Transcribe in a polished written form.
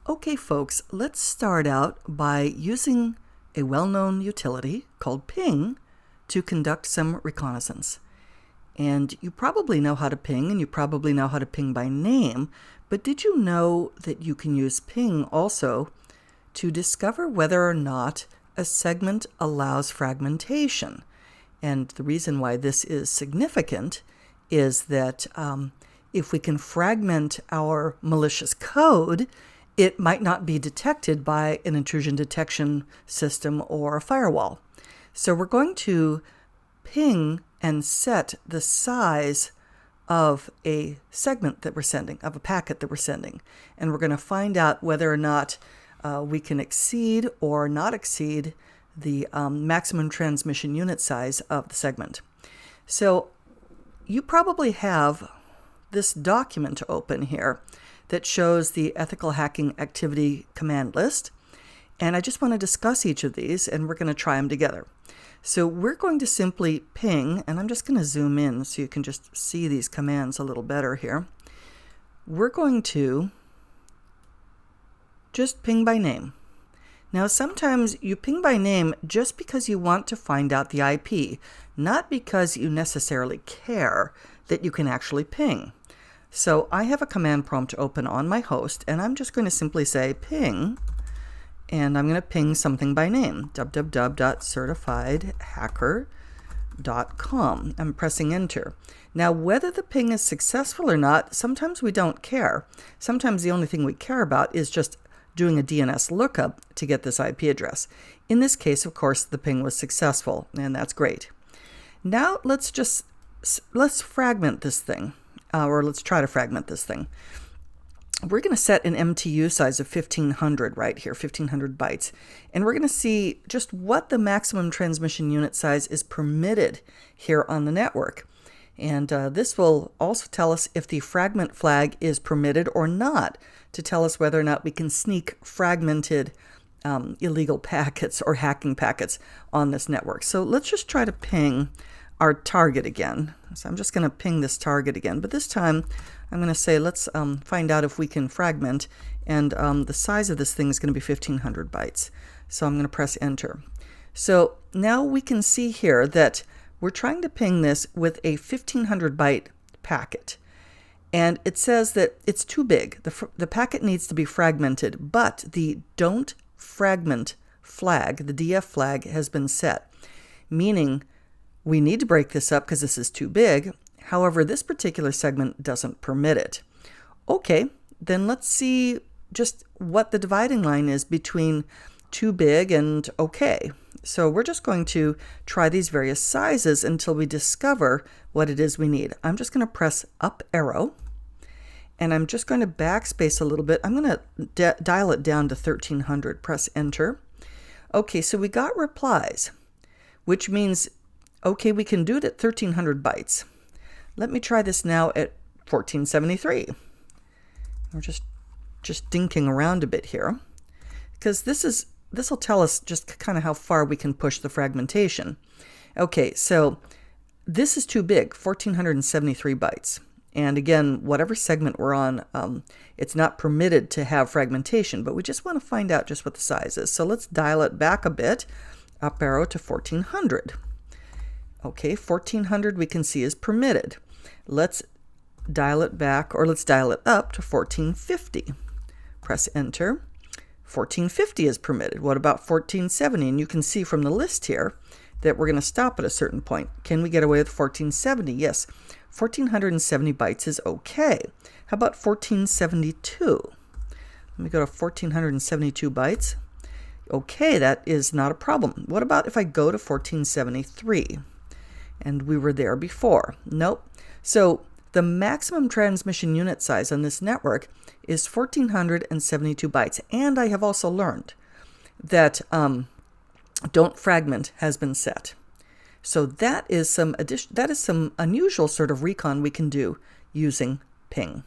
Okay, folks, let's start out by using a well-known utility called ping to conduct some reconnaissance. And you probably know how to ping, and you probably know how to ping by name, but did you know that you can use ping also to discover whether or not a segment allows fragmentation? And the reason why this is significant is that if we can fragment our malicious code, it might not be detected by an intrusion detection system or a firewall. So we're going to ping and set the size of a segment that we're sending, of a packet that we're sending. And we're going to find out whether or not we can exceed or not exceed the maximum transmission unit size of the segment. So you probably have this document open here that shows the ethical hacking activity command list. And I just want to discuss each of these, and we're going to try them together. So we're going to simply ping, and I'm just going to zoom in so you can just see these commands a little better here. We're going to just ping by name. Now, sometimes you ping by name just because you want to find out the IP, not because you necessarily care that you can actually ping. So I have a command prompt open on my host, and I'm just going to simply say ping, and I'm going to ping something by name, www.certifiedhacker.com. I'm pressing enter. Now, whether the ping is successful or not, sometimes we don't care. Sometimes the only thing we care about is just doing a DNS lookup to get this IP address. In this case, of course, the ping was successful, and that's great. Now let's fragment this thing. Or let's try to fragment this thing. We're going to set an MTU size of 1500 right here, 1500 bytes. And we're going to see just what the maximum transmission unit size is permitted here on the network. And this will also tell us if the fragment flag is permitted or not, to tell us whether or not we can sneak fragmented illegal packets or hacking packets on this network. So let's just try to ping our target again. So I'm just going to ping this target again, but this time I'm going to say let's find out if we can fragment, and the size of this thing is going to be 1500 bytes. So I'm going to press enter. So now we can see here that we're trying to ping this with a 1500 byte packet, and it says that it's too big. The packet needs to be fragmented, but the don't fragment flag, the DF flag, has been set, meaning we need to break this up because this is too big. However, this particular segment doesn't permit it. Okay, then let's see just what the dividing line is between too big and okay. So we're just going to try these various sizes until we discover what it is we need. I'm just going to press up arrow, and I'm just going to backspace a little bit. I'm going to dial it down to 1300, press enter. Okay, so we got replies, which means okay, we can do it at 1300 bytes. Let me try this now at 1473. We're just dinking around a bit here, because this will tell us just kind of how far we can push the fragmentation. Okay, so this is too big, 1473 bytes. And again, whatever segment we're on, it's not permitted to have fragmentation, but we just want to find out just what the size is. So let's dial it back a bit, up arrow to 1400. Okay, 1400 we can see is permitted. Let's dial it back, or let's dial it up to 1450. Press enter. 1450 is permitted. What about 1470? And you can see from the list here that we're going to stop at a certain point. Can we get away with 1470? Yes, 1470 bytes is okay. How about 1472? Let me go to 1472 bytes. Okay, that is not a problem. What about if I go to 1473? And we were there before. Nope. So the maximum transmission unit size on this network is 1472 bytes. And I have also learned that don't fragment has been set. So that is some unusual sort of recon we can do using ping.